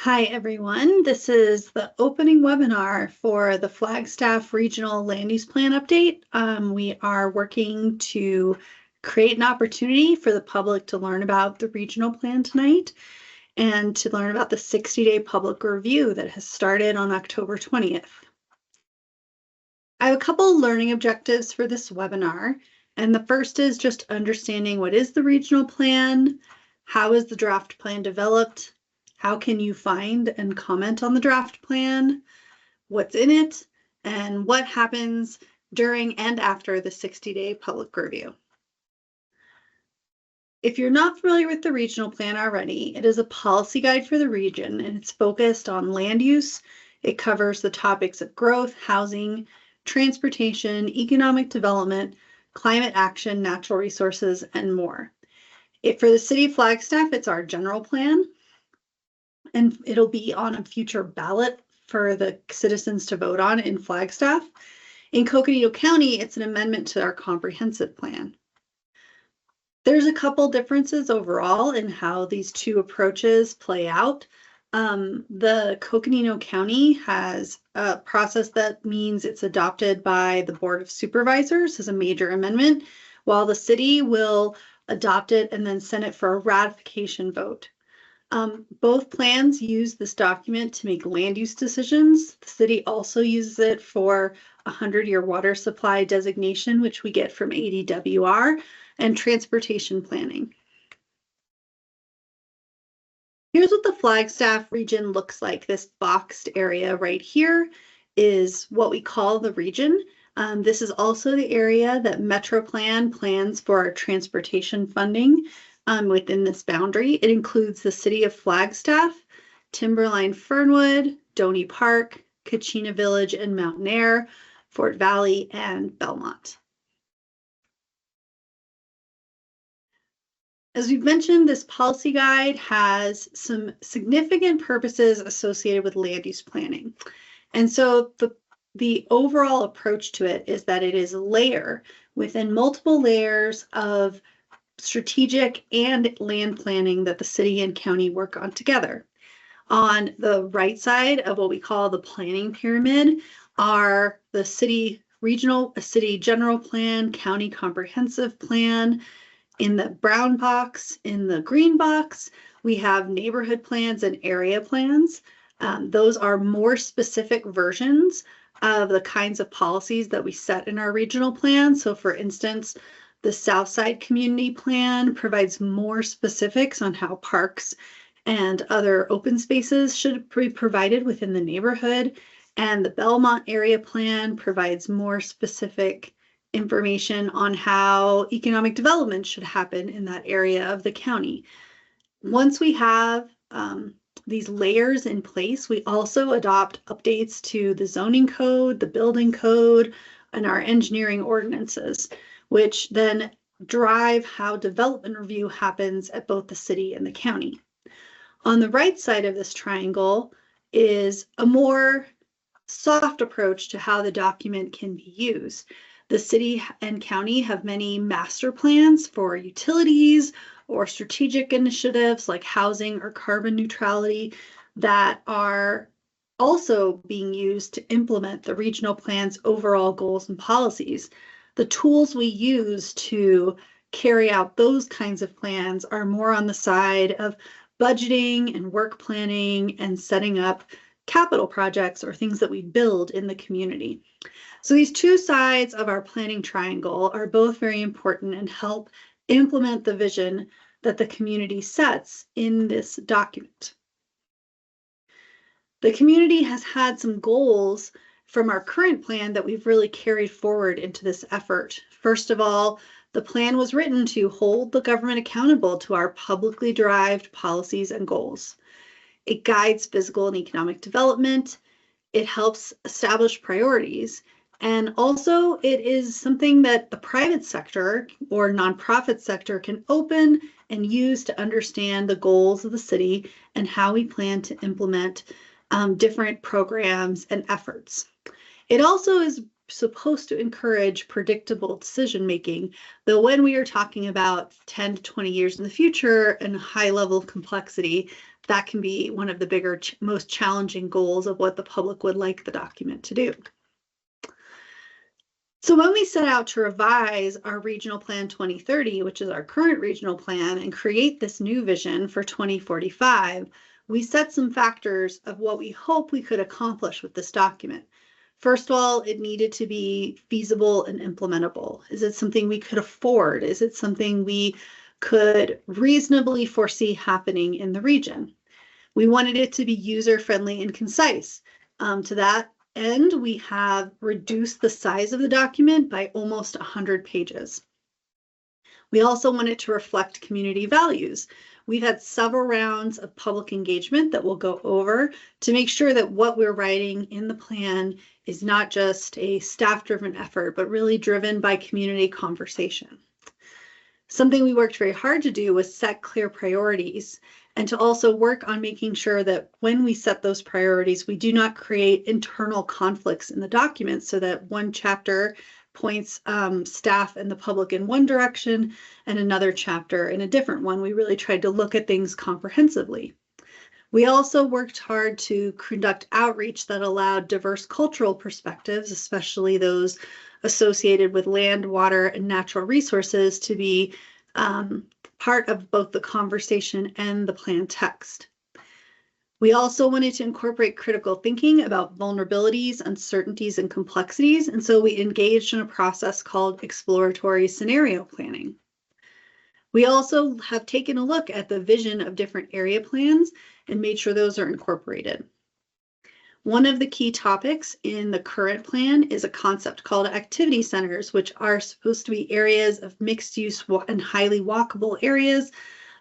Hi, everyone. This is the opening webinar for the Flagstaff Regional Land Use Plan Update. We are working to create an opportunity for the public to learn about the regional plan tonight and to learn about the 60-day public review that has started on October 20th. I have a couple learning objectives for this webinar, and the first is just understanding what is the regional plan, how is the draft plan developed, how can you find and comment on the draft plan, what's in it, and what happens during and after the 60-day public review. If you're not familiar with the regional plan already, it is a policy guide for the region, and it's focused on land use. It covers the topics of growth, housing, transportation, economic development, climate action, natural resources, and more. For the city of Flagstaff, it's our general plan, and it'll be on a future ballot for the citizens to vote on in Flagstaff. In Coconino County, it's an amendment to our comprehensive plan. There's a couple differences overall in how these two approaches play out. The Coconino County has a process that means it's adopted by the Board of Supervisors as a major amendment, while the city will adopt it and then send it for a ratification vote. Both plans use this document to make land use decisions. The city also uses it for a 100-year water supply designation, which we get from ADWR, and transportation planning. Here's what the Flagstaff region looks like. This boxed area right here is what we call the region. This is also the area that MetroPlan plans for our transportation funding within this boundary. It includes the city of Flagstaff, Timberline Fernwood, Doney Park, Kachina Village and Mountain Air, Fort Valley, and Belmont. As we've mentioned, this policy guide has some significant purposes associated with land use planning. And so the overall approach to it is that it is a layer within multiple layers of strategic and land planning that the city and county work on together. On the right side of what we call the planning pyramid are the city general plan, county comprehensive plan. In the brown box, in the green box, we have neighborhood plans and area plans. Those are more specific versions of the kinds of policies that we set in our regional plan. So for instance, the Southside Community Plan provides more specifics on how parks and other open spaces should be provided within the neighborhood. And the Belmont Area Plan provides more specific information on how economic development should happen in that area of the county. Once we have these layers in place, we also adopt updates to the zoning code, the building code, and our engineering ordinances, which then drive how development review happens at both the city and the county. On the right side of this triangle is a more soft approach to how the document can be used. The city and county have many master plans for utilities or strategic initiatives like housing or carbon neutrality that are also being used to implement the regional plan's overall goals and policies. The tools we use to carry out those kinds of plans are more on the side of budgeting and work planning and setting up capital projects or things that we build in the community. So these two sides of our planning triangle are both very important and help implement the vision that the community sets in this document. The community has had some goals from our current plan that we've really carried forward into this effort. First of all, the plan was written to hold the government accountable to our publicly derived policies and goals. It guides physical and economic development. It helps establish priorities. And also it is something that the private sector or nonprofit sector can open and use to understand the goals of the city and how we plan to implement different programs and efforts. It also is supposed to encourage predictable decision making, though when we are talking about 10 to 20 years in the future and high level of complexity, that can be one of the bigger, most challenging goals of what the public would like the document to do. So when we set out to revise our Regional Plan 2030, which is our current regional plan, and create this new vision for 2045, we set some factors of what we hope we could accomplish with this document. First of all, it needed to be feasible and implementable. Is it something we could afford? Is it something we could reasonably foresee happening in the region? We wanted it to be user-friendly and concise. To that end, we have reduced the size of the document by almost 100 pages. We also want it to reflect community values. We've had several rounds of public engagement that we'll go over to make sure that what we're writing in the plan is not just a staff-driven effort, but really driven by community conversation. Something we worked very hard to do was set clear priorities and to also work on making sure that when we set those priorities, we do not create internal conflicts in the document so that one chapter points staff and the public in one direction and another chapter in a different one. We really tried to look at things comprehensively. We also worked hard to conduct outreach that allowed diverse cultural perspectives, especially those associated with land, water, and natural resources, to be part of both the conversation and the plan text. We also wanted to incorporate critical thinking about vulnerabilities, uncertainties, and complexities, and so we engaged in a process called exploratory scenario planning. We also have taken a look at the vision of different area plans and made sure those are incorporated. One of the key topics in the current plan is a concept called activity centers, which are supposed to be areas of mixed use and highly walkable areas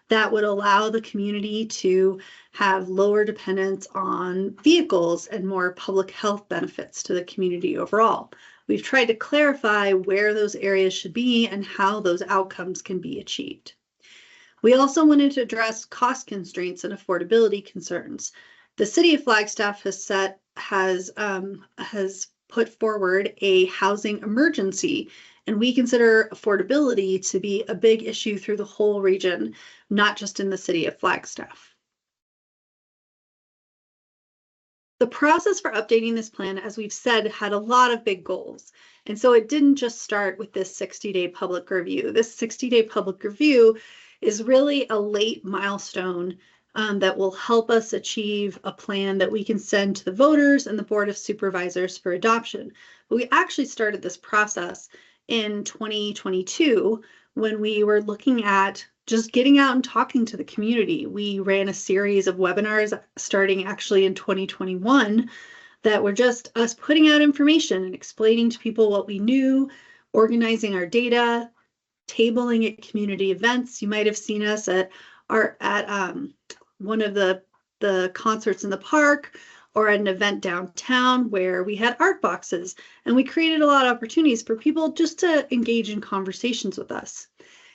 that would allow the community to have lower dependence on vehicles and more public health benefits to the community overall. We've tried to clarify where those areas should be and how those outcomes can be achieved. We also wanted to address cost constraints and affordability concerns. The city of Flagstaff has put forward a housing emergency, and we consider affordability to be a big issue through the whole region, not just in the city of Flagstaff. The process for updating this plan, as we've said, had a lot of big goals. And so it didn't just start with this 60-day public review. This 60-day public review is really a late milestone that will help us achieve a plan that we can send to the voters and the Board of Supervisors for adoption. But we actually started this process in 2022 when we were looking at just getting out and talking to the community. We ran a series of webinars starting actually in 2021 that were just us putting out information and explaining to people what we knew, organizing our data, tabling at community events. You might have seen us at one of the concerts in the park or at an event downtown where we had art boxes, and we created a lot of opportunities for people just to engage in conversations with us.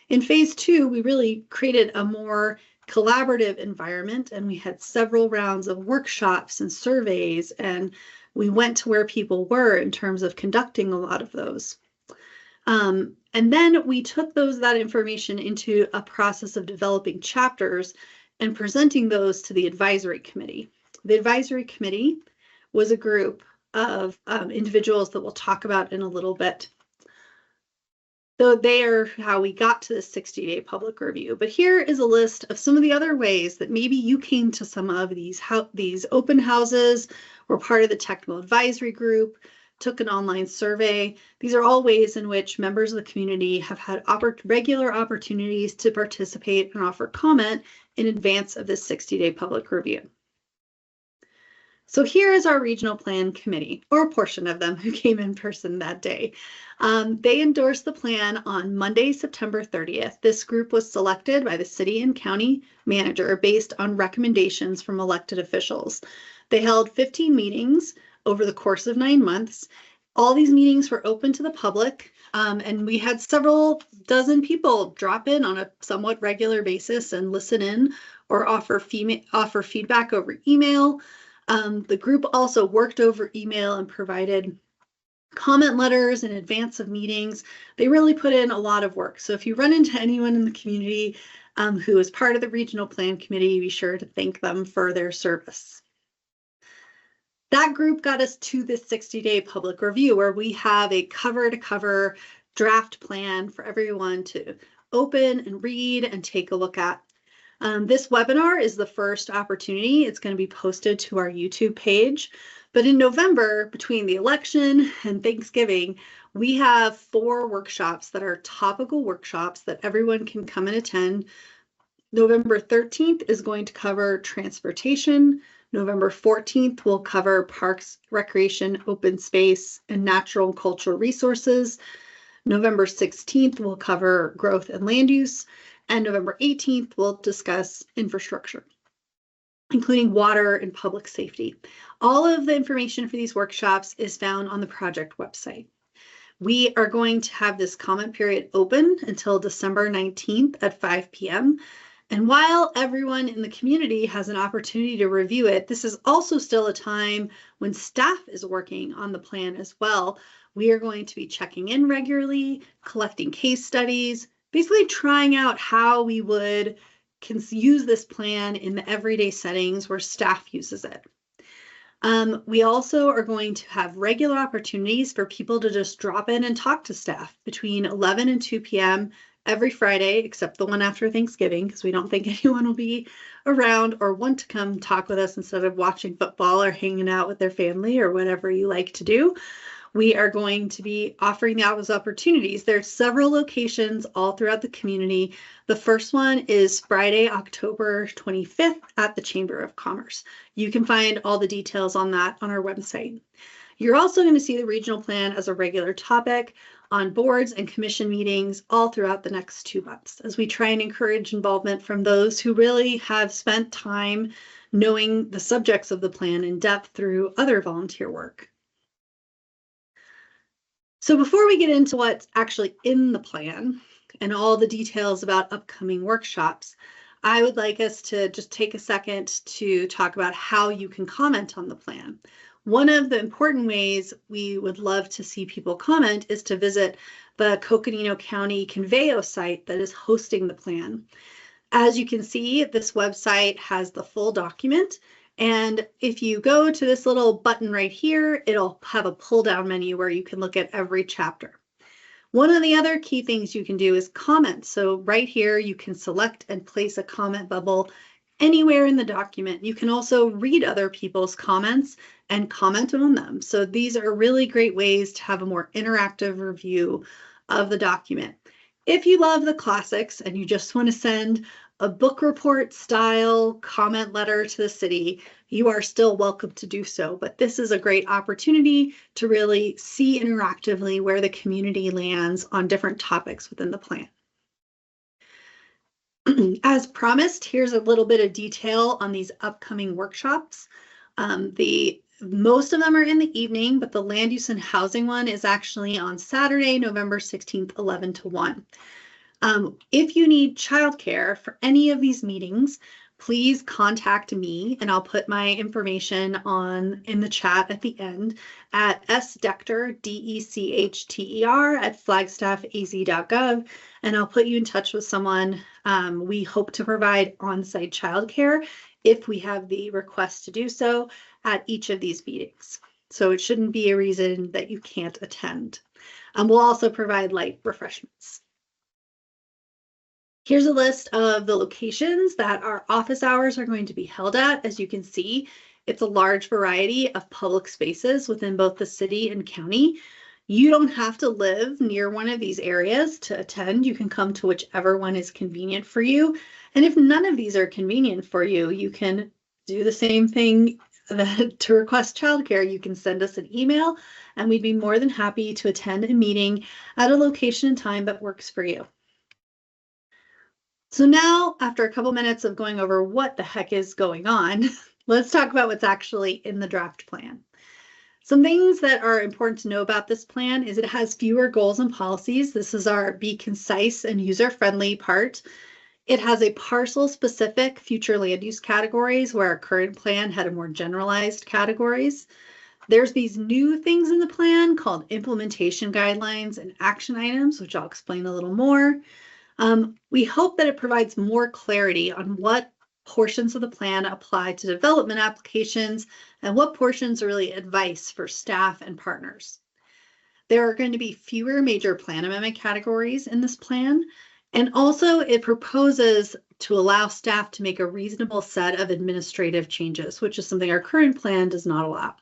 In phase 2, we really created a more collaborative environment, and we had several rounds of workshops and surveys, and we went to where people were in terms of conducting a lot of those. And then we took that information into a process of developing chapters and presenting those to the advisory committee. The advisory committee was a group of individuals that we'll talk about in a little bit. So they are how we got to this 60-day public review. But here is a list of some of the other ways that maybe you came to some of these open houses, were part of the technical advisory group, took an online survey. These are all ways in which members of the community have had regular opportunities to participate and offer comment in advance of this 60-day public review. So here is our regional plan committee, or a portion of them who came in person that day. They endorsed the plan on Monday, September 30th. This group was selected by the city and county manager based on recommendations from elected officials. They held 15 meetings over the course of 9 months. All these meetings were open to the public, and we had several dozen people drop in on a somewhat regular basis and listen in or offer feedback over email. The group also worked over email and provided comment letters in advance of meetings. They really put in a lot of work. So if you run into anyone in the community who is part of the regional plan committee, be sure to thank them for their service. That group got us to this 60-day public review where we have a cover-to-cover draft plan for everyone to open and read and take a look at. This webinar is the first opportunity. It's going to be posted to our YouTube page. But in November, between the election and Thanksgiving, we have 4 workshops that are topical workshops that everyone can come and attend. November 13th is going to cover transportation. November 14th will cover parks, recreation, open space, and natural and cultural resources. November 16th will cover growth and land use. And November 18th will discuss infrastructure, including water and public safety. All of the information for these workshops is found on the project website. We are going to have this comment period open until December 19th at 5 p.m. And while everyone in the community has an opportunity to review it, this is also still a time when staff is working on the plan as well. We are going to be checking in regularly, collecting case studies, basically trying out how we would use this plan in the everyday settings where staff uses it. We also are going to have regular opportunities for people to just drop in and talk to staff between 11 and 2 p.m. every Friday, except the one after Thanksgiving, because we don't think anyone will be around or want to come talk with us instead of watching football or hanging out with their family or whatever you like to do. We are going to be offering those opportunities. There's several locations all throughout the community. The first one is Friday, October 25th at the Chamber of Commerce. You can find all the details on that on our website. You're also going to see the regional plan as a regular topic on boards and commission meetings all throughout the next 2 months as we try and encourage involvement from those who really have spent time knowing the subjects of the plan in depth through other volunteer work. So before we get into what's actually in the plan and all the details about upcoming workshops, I would like us to just take a second to talk about how you can comment on the plan. One of the important ways we would love to see people comment is to visit the Coconino County Conveo site that is hosting the plan. As you can see, this website has the full document. And if you go to this little button right here, it'll have a pull-down menu where you can look at every chapter. One of the other key things you can do is comment. So right here, you can select and place a comment bubble anywhere in the document. You can also read other people's comments and comment on them. So these are really great ways to have a more interactive review of the document. If you love the classics and you just want to send a book report style comment letter to the city, you are still welcome to do so. But this is a great opportunity to really see interactively where the community lands on different topics within the plan. As promised, here's a little bit of detail on these upcoming workshops. Most of them are in the evening, but the land use and housing one is actually on Saturday, November 16th, 11 to 1. If you need childcare for any of these meetings, please contact me and I'll put my information in the chat at the end at sdechter, D-E-C-H-T-E-R at flagstaffaz.gov, and I'll put you in touch with someone. We hope to provide on-site childcare if we have the request to do so at each of these meetings. So it shouldn't be a reason that you can't attend. We'll also provide light refreshments. Here's a list of the locations that our office hours are going to be held at. As you can see, it's a large variety of public spaces within both the city and county. You don't have to live near one of these areas to attend. You can come to whichever one is convenient for you. And if none of these are convenient for you, you can do the same thing to request childcare. You can send us an email and we'd be more than happy to attend a meeting at a location and time that works for you. So now, after a couple minutes of going over what the heck is going on, let's talk about what's actually in the draft plan. Some things that are important to know about this plan is it has fewer goals and policies. This is our be concise and user-friendly part. It has a parcel-specific future land use categories where our current plan had a more generalized categories. There's these new things in the plan called implementation guidelines and action items, which I'll explain a little more. We hope that it provides more clarity on what portions of the plan apply to development applications and what portions are really advice for staff and partners. There are going to be fewer major plan amendment categories in this plan. And also it proposes to allow staff to make a reasonable set of administrative changes, which is something our current plan does not allow.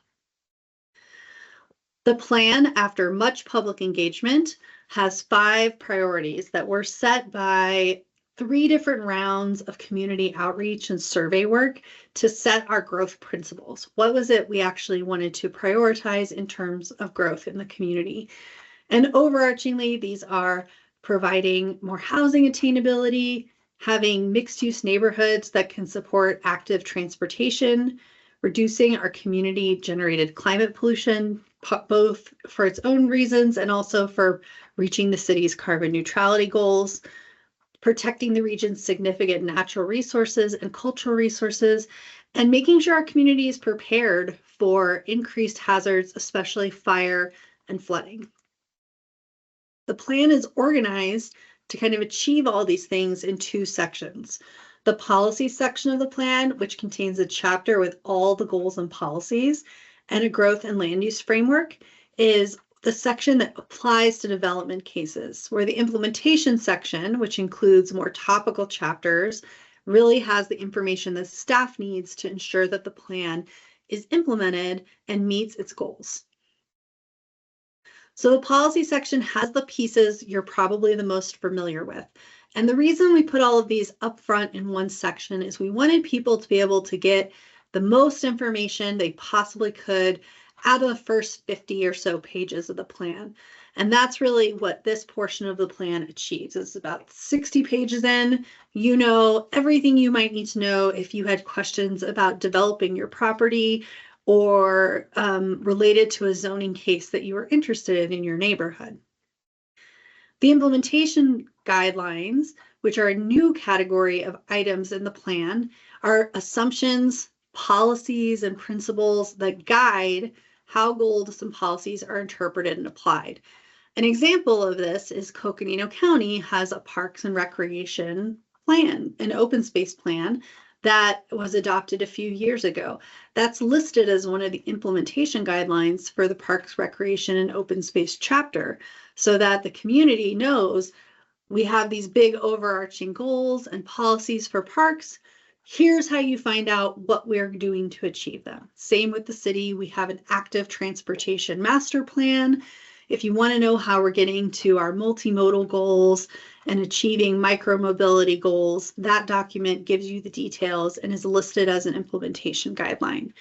The plan, after much public engagement, has 5 priorities that were set by 3 different rounds of community outreach and survey work to set our growth principles. What was it we actually wanted to prioritize in terms of growth in the community? And overarchingly, these are providing more housing attainability, having mixed-use neighborhoods that can support active transportation, reducing our community-generated climate pollution, both for its own reasons and also for reaching the city's carbon neutrality goals, protecting the region's significant natural resources and cultural resources, and making sure our community is prepared for increased hazards, especially fire and flooding. The plan is organized to kind of achieve all these things in 2 sections. The policy section of the plan, which contains a chapter with all the goals and policies, and a growth and land use framework, is the section that applies to development cases, where the implementation section, which includes more topical chapters, really has the information that staff needs to ensure that the plan is implemented and meets its goals. So the policy section has the pieces you're probably the most familiar with. And the reason we put all of these up front in one section is we wanted people to be able to get the most information they possibly could out of the first 50 or so pages of the plan. And that's really what this portion of the plan achieves. It's about 60 pages in. You know everything you might need to know if you had questions about developing your property or related to a zoning case that you were interested in your neighborhood. The implementation guidelines, which are a new category of items in the plan, are assumptions, policies, and principles that guide how goals and policies are interpreted and applied. An example of this is Coconino County has a Parks and Recreation plan, an open space plan that was adopted a few years ago. That's listed as one of the implementation guidelines for the Parks, Recreation, and Open Space chapter, so that the community knows we have these big overarching goals and policies for parks. Here's how you find out what we're doing to achieve them. Same with the city. We have an active transportation master plan. If you want to know how we're getting to our multimodal goals and achieving micromobility goals, that document gives you the details and is listed as an implementation guideline.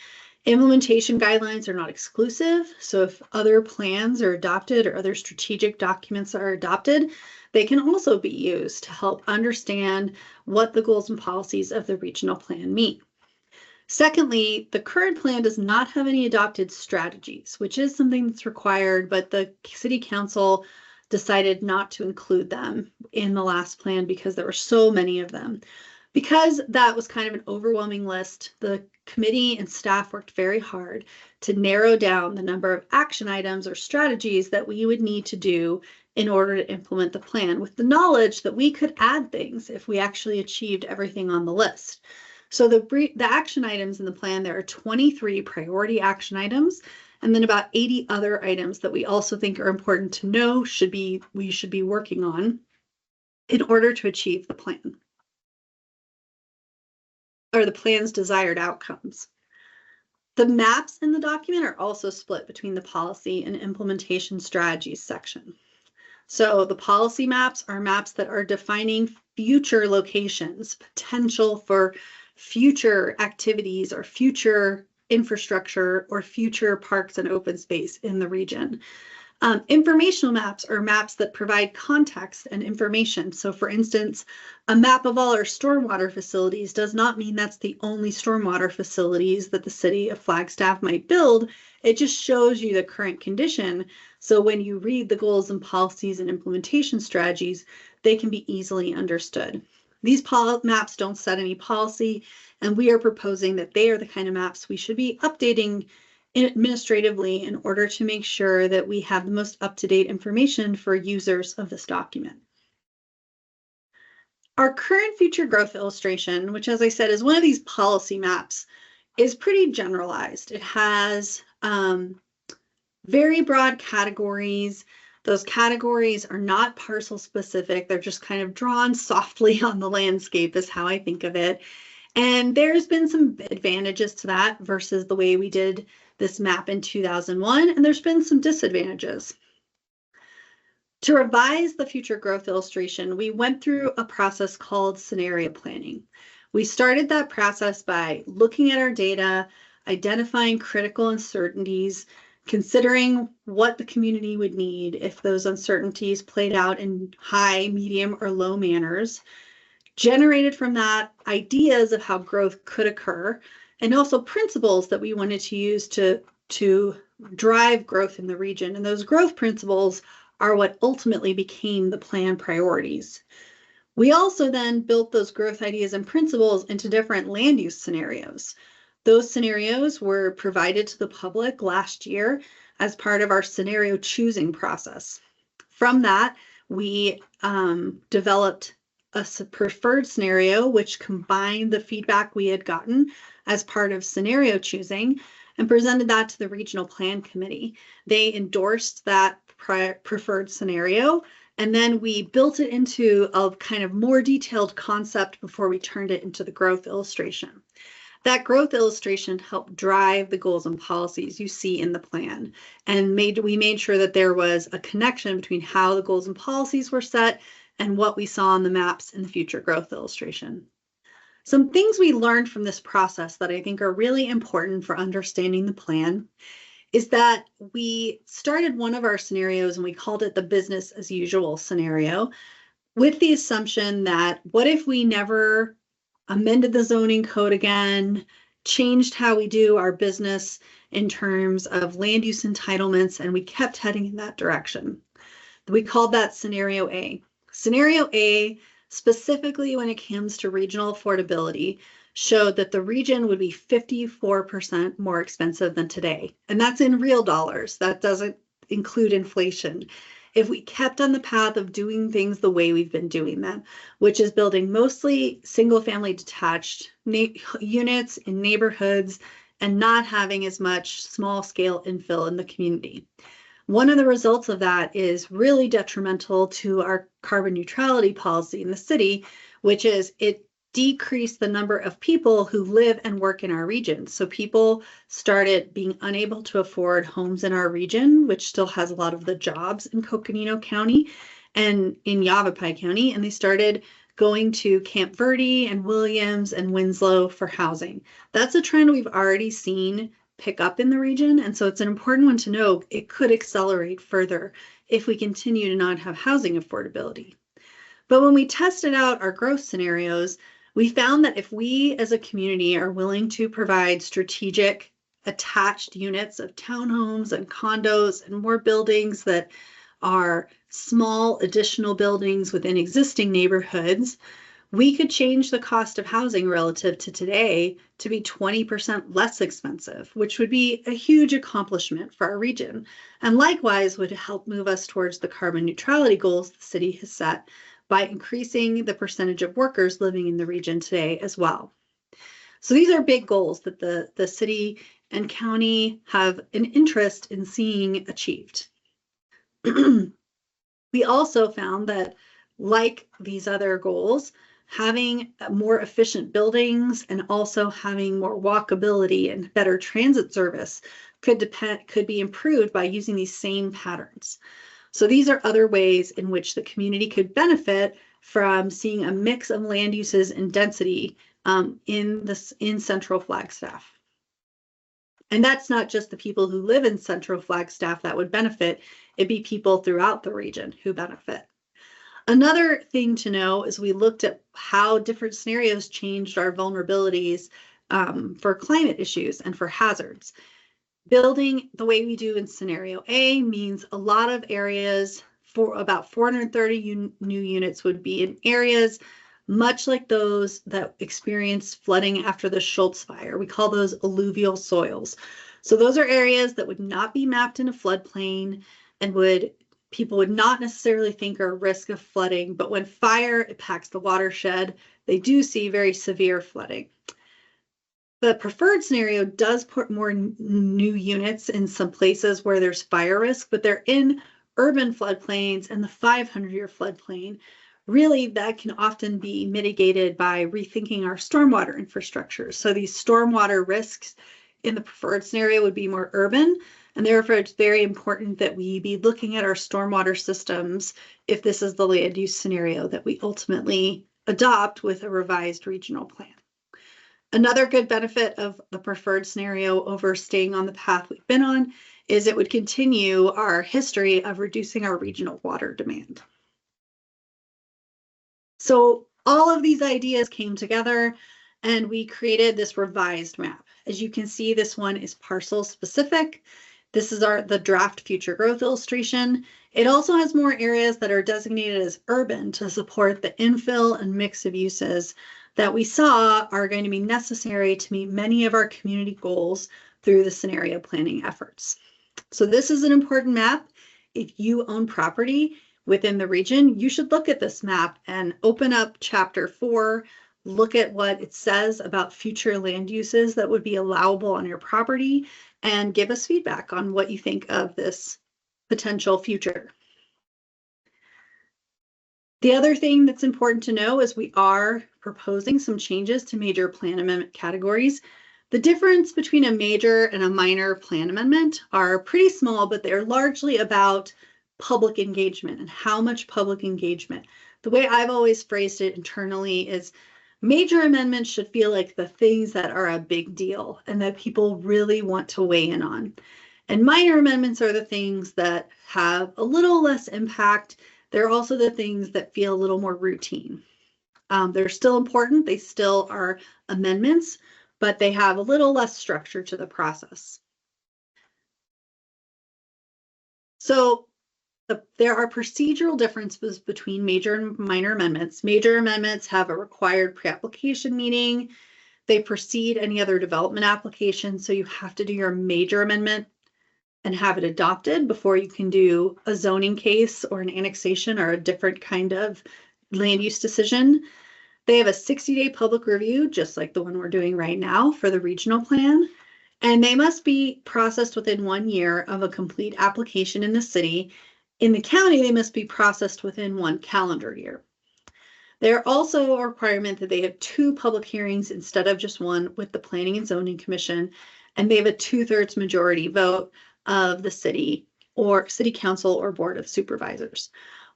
Implementation guidelines are not exclusive, so if other plans are adopted or other strategic documents are adopted, they can also be used to help understand what the goals and policies of the regional plan mean. Secondly, the current plan does not have any adopted strategies, which is something that's required, but the City Council decided not to include them in the last plan because there were so many of them. Because that was kind of an overwhelming list, the committee and staff worked very hard to narrow down the number of action items or strategies that we would need to do in order to implement the plan, with the knowledge that we could add things if we actually achieved everything on the list. So the action items in the plan, there are 23 priority action items, and then about 80 other items that we also think are important to know we should be working on in order to achieve the plan, or the plan's desired outcomes. The maps in the document are also split between the policy and implementation strategies section. So the policy maps are maps that are defining future locations, potential for future activities or future infrastructure or future parks and open space in the region. Informational maps are maps that provide context and information. So for instance, a map of all our stormwater facilities does not mean that's the only stormwater facilities that the city of Flagstaff might build. It just shows you the current condition. So when you read the goals and policies and implementation strategies, they can be easily understood. These maps don't set any policy, and we are proposing that they are the kind of maps we should be updating administratively in order to make sure that we have the most up-to-date information for users of this document. Our current future growth illustration, which as I said is one of these policy maps, is pretty generalized. It has very broad categories. Those categories are not parcel specific. They're just kind of drawn softly on the landscape is how I think of it. And there's been some advantages to that versus the way we did this map in 2001, and there's been some disadvantages. To revise the future growth illustration, we went through a process called scenario planning. We started that process by looking at our data, identifying critical uncertainties, considering what the community would need if those uncertainties played out in high, medium, or low manners, generated from that ideas of how growth could occur, and also principles that we wanted to use to drive growth in the region. And those growth principles are what ultimately became the plan priorities. We also then built those growth ideas and principles into different land use scenarios. Those scenarios were provided to the public last year as part of our scenario choosing process. From that, we developed a preferred scenario, which combined the feedback we had gotten as part of scenario choosing and presented that to the regional plan committee. They endorsed that preferred scenario, and then we built it into a kind of more detailed concept before we turned it into the growth illustration. That growth illustration helped drive the goals and policies you see in the plan, and we made sure that there was a connection between how the goals and policies were set and what we saw on the maps in the future growth illustration. Some things we learned from this process that I think are really important for understanding the plan is that we started one of our scenarios and we called it the business as usual scenario, with the assumption that what if we never amended the zoning code again, changed how we do our business in terms of land use entitlements, and we kept heading in that direction. We called that scenario A. Scenario A, specifically when it comes to regional affordability, showed that the region would be 54% more expensive than today. And that's in real dollars. That doesn't include inflation. If we kept on the path of doing things the way we've been doing them, which is building mostly single-family detached units in neighborhoods and not having as much small-scale infill in the community. One of the results of that is really detrimental to our carbon neutrality policy in the city, which is it decreased the number of people who live and work in our region. So people started being unable to afford homes in our region, which still has a lot of the jobs in Coconino County and in Yavapai County, and they started going to Camp Verde and Williams and Winslow for housing. That's a trend we've already seen pick up in the region, and so it's an important one to know. It could accelerate further if we continue to not have housing affordability. But when we tested out our growth scenarios, we found that if we as a community are willing to provide strategic attached units of townhomes and condos and more buildings that are small additional buildings within existing neighborhoods, we could change the cost of housing relative to today to be 20% less expensive, which would be a huge accomplishment for our region, and likewise would help move us towards the carbon neutrality goals the city has set by increasing the percentage of workers living in the region today as well. So these are big goals that the city and county have an interest in seeing achieved. We also found that, like these other goals, having more efficient buildings and also having more walkability and better transit service could be improved by using these same patterns. So these are other ways in which the community could benefit from seeing a mix of land uses and density in Central Flagstaff. And that's not just the people who live in Central Flagstaff that would benefit, it'd be people throughout the region who benefit. Another thing to know is we looked at how different scenarios changed our vulnerabilities for climate issues and for hazards. Building the way we do in scenario A means a lot of areas, for about 430 new units would be in areas much like those that experienced flooding after the Schultz fire. We call those alluvial soils. So those are areas that would not be mapped in a floodplain and people would not necessarily think are a risk of flooding, but when fire impacts the watershed, they do see very severe flooding. The preferred scenario does put more new units in some places where there's fire risk, but they're in urban floodplains and the 500-year floodplain. Really, that can often be mitigated by rethinking our stormwater infrastructure. So these stormwater risks in the preferred scenario would be more urban, and therefore it's very important that we be looking at our stormwater systems if this is the land use scenario that we ultimately adopt with a revised regional plan. Another good benefit of the preferred scenario over staying on the path we've been on is it would continue our history of reducing our regional water demand. So all of these ideas came together and we created this revised map. As you can see, this one is parcel specific. This is the draft future growth illustration. It also has more areas that are designated as urban to support the infill and mix of uses that we saw are going to be necessary to meet many of our community goals through the scenario planning efforts. So this is an important map. If you own property within the region, you should look at this map and open up chapter 4, look at what it says about future land uses that would be allowable on your property, and give us feedback on what you think of this potential future. The other thing that's important to know is we are proposing some changes to major plan amendment categories. The difference between a major and a minor plan amendment are pretty small, but they're largely about public engagement and how much public engagement. The way I've always phrased it internally is major amendments should feel like the things that are a big deal and that people really want to weigh in on. And minor amendments are the things that have a little less impact. They're also the things that feel a little more routine. They're still important. They still are amendments, but they have a little less structure to the process. So there are procedural differences between major and minor amendments. Major amendments have a required pre-application meeting. They precede any other development application, so you have to do your major amendment and have it adopted before you can do a zoning case or an annexation or a different kind of land use decision. They have a 60-day public review, just like the one we're doing right now for the regional plan, and they must be processed within 1 year of a complete application in the city. In the county, they must be processed within 1 calendar year. They're also a requirement that they have 2 public hearings instead of just 1 with the Planning and Zoning Commission, and they have a 2/3 majority vote of the city or city council or board of supervisors.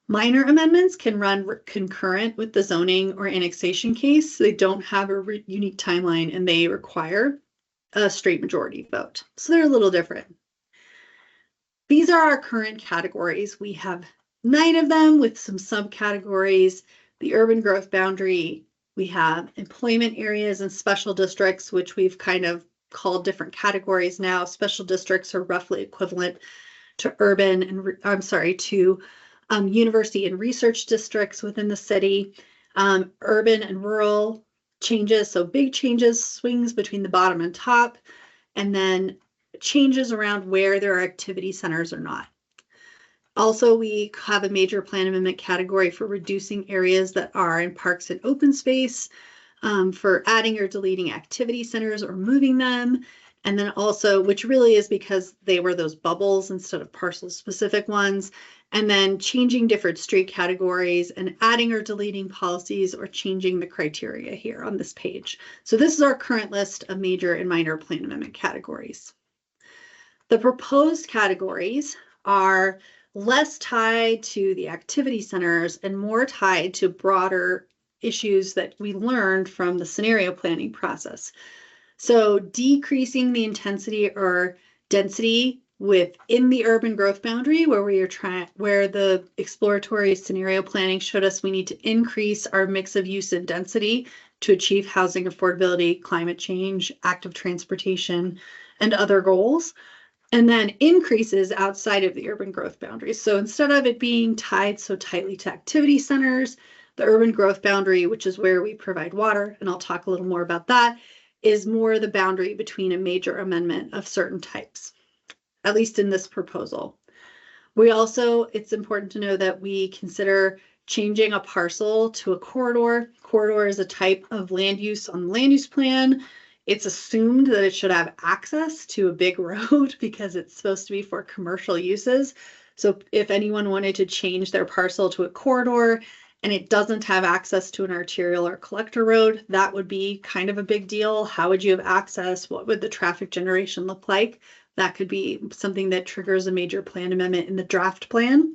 Minor amendments can run concurrent with the zoning or annexation case. They don't have a unique timeline and they require a straight majority vote. So they're a little different. These are our current categories. We have 9 of them with some subcategories. The urban growth boundary, we have employment areas and special districts, which we've kind of called different categories now. Special districts are roughly equivalent to university and research districts within the city. Urban and rural changes, so big changes, swings between the bottom and top, and then changes around where there are activity centers or not. Also, we have a major plan amendment category for reducing areas that are in parks and open space, for adding or deleting activity centers or moving them. And then also, which really is because they were those bubbles instead of parcel specific ones. And then changing different street categories and adding or deleting policies or changing the criteria here on this page. So this is our current list of major and minor plan amendment categories. The proposed categories are less tied to the activity centers and more tied to broader issues that we learned from the scenario planning process. So decreasing the intensity or density within the urban growth boundary, where the exploratory scenario planning showed us we need to increase our mix of use and density to achieve housing affordability, climate change, active transportation, and other goals. And then increases outside of the urban growth boundaries. So instead of it being tied so tightly to activity centers, the urban growth boundary, which is where we provide water, and I'll talk a little more about that, is more the boundary between a major amendment of certain types, at least in this proposal. It's important to know that we consider changing a parcel to a corridor. Corridor is a type of land use on the land use plan. It's assumed that it should have access to a big road because it's supposed to be for commercial uses. So if anyone wanted to change their parcel to a corridor and it doesn't have access to an arterial or collector road, that would be kind of a big deal. How would you have access? What would the traffic generation look like? That could be something that triggers a major plan amendment in the draft plan.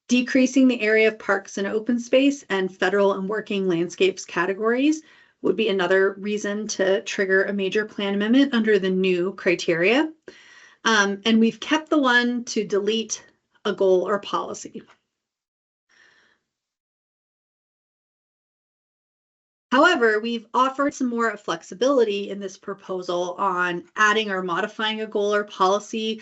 Decreasing the area of parks and open space and federal and working landscapes categories would be another reason to trigger a major plan amendment under the new criteria. And we've kept the one to delete a goal or policy. However, we've offered some more flexibility in this proposal on adding or modifying a goal or policy,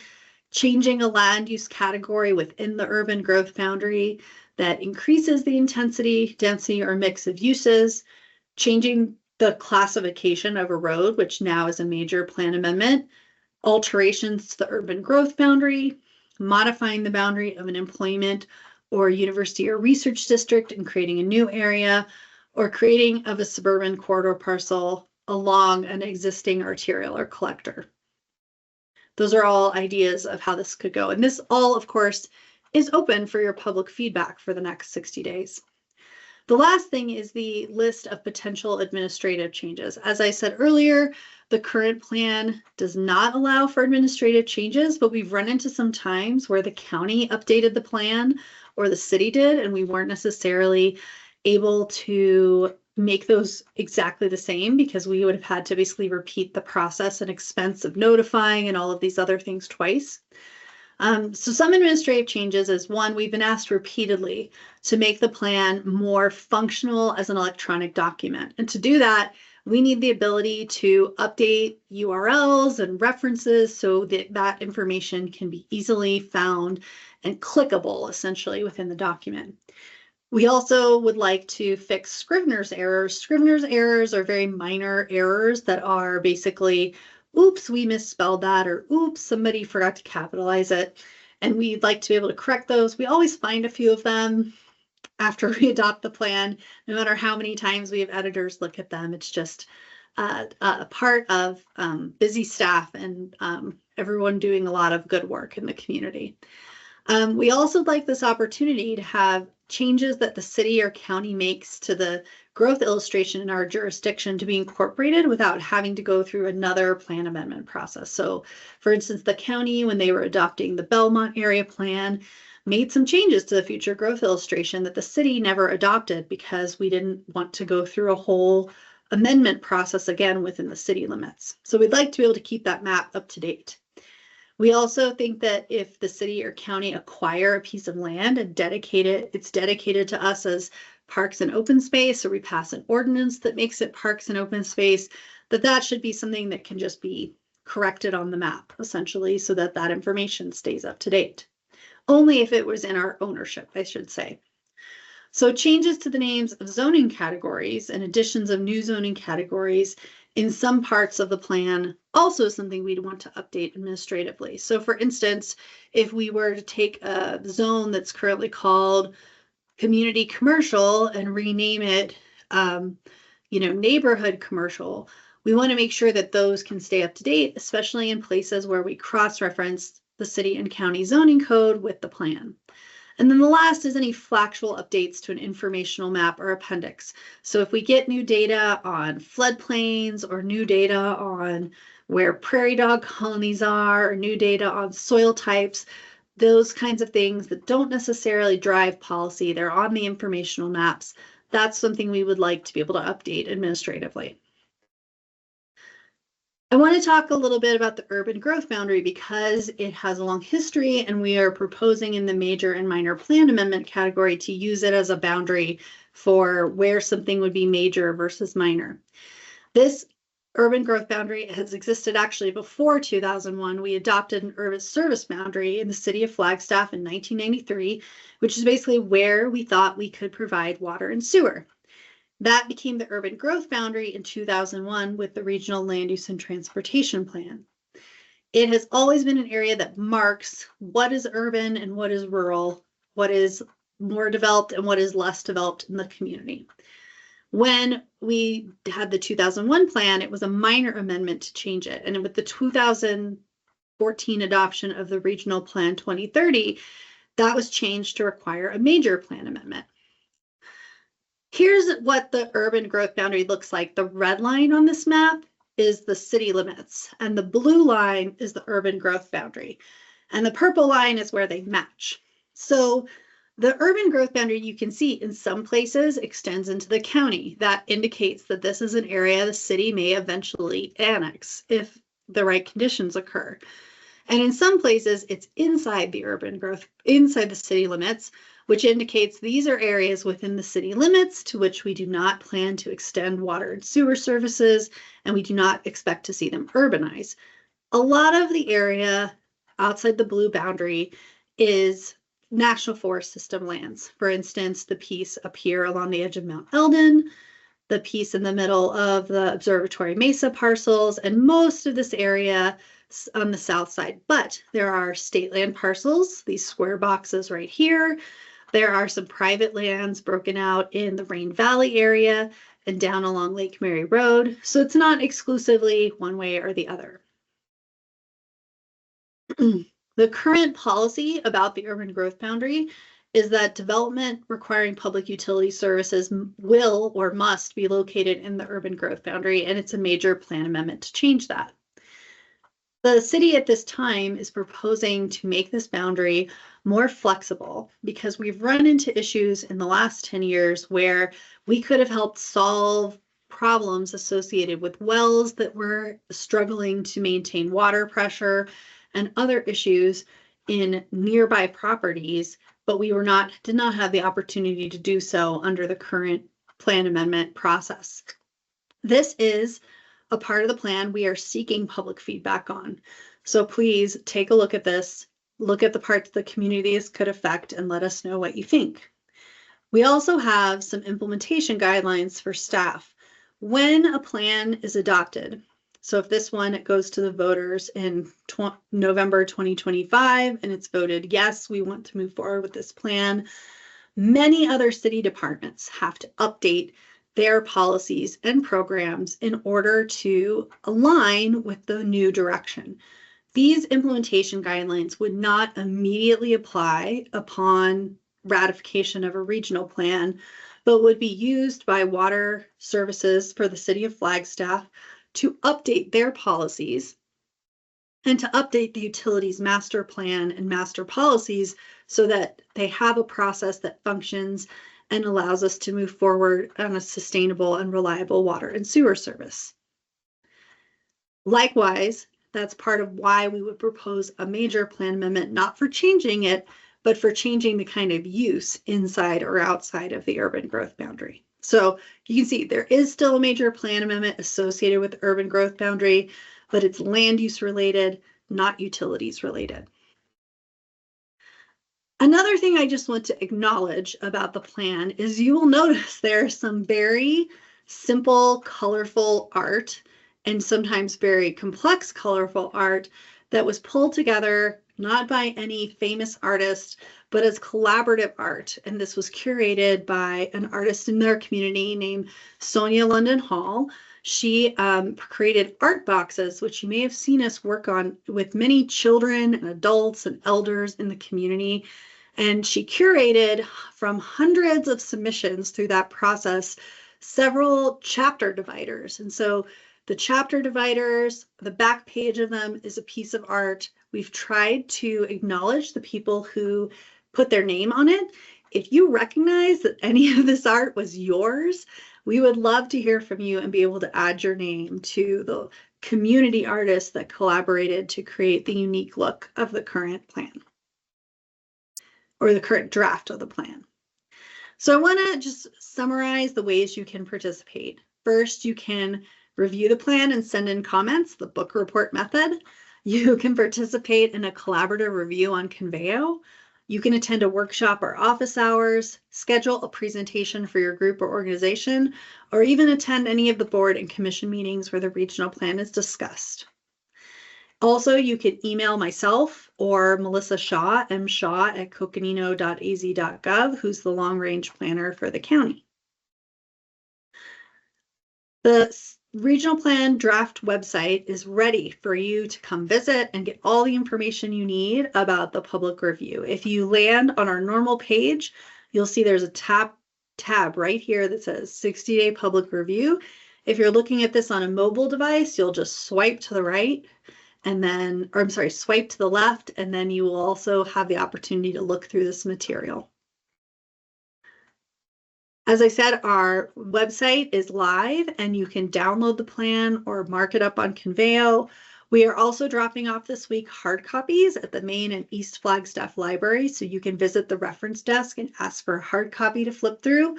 changing a land use category within the urban growth boundary that increases the intensity, density, or mix of uses, changing the classification of a road, which now is a major plan amendment, alterations to the urban growth boundary, modifying the boundary of an employment or university or research district and creating a new area, or creating of a suburban corridor parcel along an existing arterial or collector. Those are all ideas of how this could go. And this all, of course, is open for your public feedback for the next 60 days. The last thing is the list of potential administrative changes. As I said earlier, the current plan does not allow for administrative changes, but we've run into some times where the county updated the plan or the city did, and we weren't necessarily able to make those exactly the same because we would have had to basically repeat the process and expense of notifying and all of these other things twice. So some administrative changes is one, we've been asked repeatedly to make the plan more functional as an electronic document. And to do that, we need the ability to update URLs and references so that that information can be easily found and clickable essentially within the document. We also would like to fix Scrivener's errors. Scrivener's errors are very minor errors that are basically, oops, we misspelled that, or oops, somebody forgot to capitalize it. And we'd like to be able to correct those. We always find a few of them after we adopt the plan, no matter how many times we have editors look at them. It's just a part of busy staff and everyone doing a lot of good work in the community. We also like this opportunity to have changes that the city or county makes to the growth illustration in our jurisdiction to be incorporated without having to go through another plan amendment process. So for instance, the county, when they were adopting the Belmont area plan, made some changes to the future growth illustration that the city never adopted because we didn't want to go through a whole amendment process again within the city limits. So we'd like to be able to keep that map up to date. We also think that if the city or county acquire a piece of land and it's dedicated to us as parks and open space, or we pass an ordinance that makes it parks and open space, that should be something that can just be corrected on the map, essentially, so that that information stays up to date. Only if it was in our ownership, I should say. So changes to the names of zoning categories and additions of new zoning categories in some parts of the plan also something we'd want to update administratively. So for instance, if we were to take a zone that's currently called community commercial and rename it, neighborhood commercial, we want to make sure that those can stay up to date, especially in places where we cross-reference the city and county zoning code with the plan. And then the last is any factual updates to an informational map or appendix. So if we get new data on floodplains or new data on where prairie dog colonies are, or new data on soil types, those kinds of things that don't necessarily drive policy, they're on the informational maps. That's something we would like to be able to update administratively. I want to talk a little bit about the urban growth boundary because it has a long history and we are proposing in the major and minor plan amendment category to use it as a boundary for where something would be major versus minor. This urban growth boundary has existed actually before 2001. We adopted an urban service boundary in the city of Flagstaff in 1993, which is basically where we thought we could provide water and sewer. That became the urban growth boundary in 2001 with the Regional Land Use and Transportation Plan. It has always been an area that marks what is urban and what is rural, what is more developed and what is less developed in the community. When we had the 2001 plan, it was a minor amendment to change it. And with the 2014 adoption of the Regional Plan 2030, that was changed to require a major plan amendment. Here's what the urban growth boundary looks like. The red line on this map is the city limits, and the blue line is the urban growth boundary. And the purple line is where they match. So the urban growth boundary, you can see in some places extends into the county. That indicates that this is an area the city may eventually annex if the right conditions occur. And in some places, it's inside the urban growth, inside the city limits, which indicates these are areas within the city limits to which we do not plan to extend water and sewer services, and we do not expect to see them urbanize. A lot of the area outside the blue boundary is National Forest System lands. For instance, the piece up here along the edge of Mount Eldon, the piece in the middle of the Observatory Mesa parcels, and most of this area on the south side. But there are state land parcels, these square boxes right here. There are some private lands broken out in the Rain Valley area and down along Lake Mary Road. So it's not exclusively one way or the other. The current policy about the urban growth boundary is that development requiring public utility services will or must be located in the urban growth boundary, and it's a major plan amendment to change that. The city at this time is proposing to make this boundary more flexible because we've run into issues in the last 10 years where we could have helped solve problems associated with wells that were struggling to maintain water pressure and other issues in nearby properties, but we did not have the opportunity to do so under the current plan amendment process. This is a part of the plan we are seeking public feedback on. So please take a look at this, look at the parts the communities could affect, and let us know what you think. We also have some implementation guidelines for staff. When a plan is adopted, so if this one, it goes to the voters in November 2025, and it's voted, yes, we want to move forward with this plan, many other city departments have to update their policies and programs in order to align with the new direction. These implementation guidelines would not immediately apply upon ratification of a regional plan, but would be used by water services for the city of Flagstaff to update their policies and to update the utilities master plan and master policies so that they have a process that functions and allows us to move forward on a sustainable and reliable water and sewer service. Likewise, that's part of why we would propose a major plan amendment, not for changing it, but for changing the kind of use inside or outside of the urban growth boundary. So you can see there is still a major plan amendment associated with the urban growth boundary, but it's land use related, not utilities related. Another thing I just want to acknowledge about the plan is you will notice there's some very simple, colorful art and sometimes very complex, colorful art that was pulled together not by any famous artist, but as collaborative art. And this was curated by an artist in their community named Sonia London Hall. She created art boxes, which you may have seen us work on with many children and adults and elders in the community. And she curated from hundreds of submissions through that process, several chapter dividers. And so the chapter dividers, the back page of them is a piece of art. We've tried to acknowledge the people who put their name on it. If you recognize that any of this art was yours, we would love to hear from you and be able to add your name to the community artists that collaborated to create the unique look of the current plan or the current draft of the plan. So I want to just summarize the ways you can participate. First, you can review the plan and send in comments, the book report method. You can participate in a collaborative review on Conveo. You can attend a workshop or office hours, schedule a presentation for your group or organization, or even attend any of the board and commission meetings where the regional plan is discussed. Also, you can email myself or Melissa Shaw, mshaw@coconino.az.gov, who's the long-range planner for the county. The regional plan draft website is ready for you to come visit and get all the information you need about the public review. If you land on our normal page, you'll see there's a tab right here that says 60-day public review. If you're looking at this on a mobile device, you'll just swipe to the right and then, or I'm sorry, swipe to the left, and then you will also have the opportunity to look through this material. As I said, our website is live and you can download the plan or mark it up on Conveo. We are also dropping off this week hard copies at the Main and East Flagstaff Library, so you can visit the reference desk and ask for a hard copy to flip through.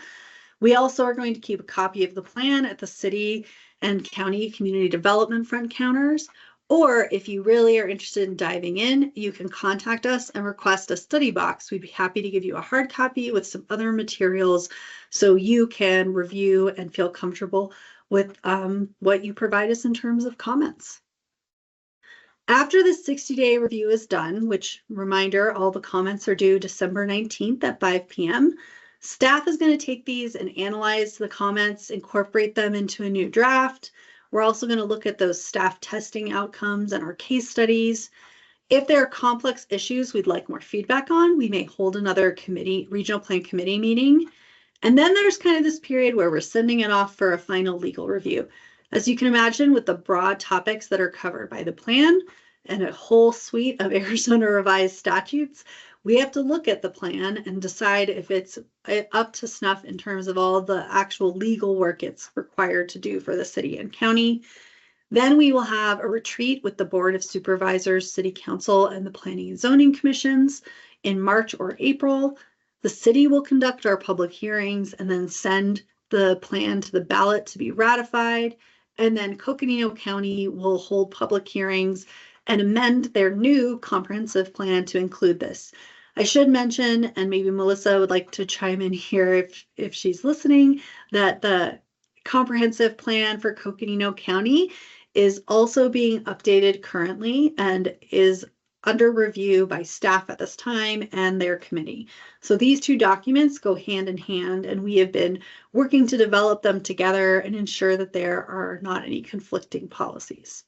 We also are going to keep a copy of the plan at the city and county community development front counters. Or if you really are interested in diving in, you can contact us and request a study box. We'd be happy to give you a hard copy with some other materials so you can review and feel comfortable with what you provide us in terms of comments. After the 60-day review is done, which, reminder, all the comments are due December 19th at 5 p.m., staff is going to take these and analyze the comments, incorporate them into a new draft. We're also going to look at those staff testing outcomes and our case studies. If there are complex issues we'd like more feedback on, we may hold another regional plan committee meeting. And then there's kind of this period where we're sending it off for a final legal review. As you can imagine, with the broad topics that are covered by the plan and a whole suite of Arizona revised statutes, we have to look at the plan and decide if it's up to snuff in terms of all the actual legal work it's required to do for the city and county. Then we will have a retreat with the Board of Supervisors, City Council, and the Planning and Zoning Commissions in March or April. The city will conduct our public hearings and then send the plan to the ballot to be ratified. And then Coconino County will hold public hearings and amend their new comprehensive plan to include this. I should mention, and maybe Melissa would like to chime in here if she's listening, that the comprehensive plan for Coconino County is also being updated currently and is under review by staff at this time and their committee. So these two documents go hand in hand, and we have been working to develop them together and ensure that there are not any conflicting policies.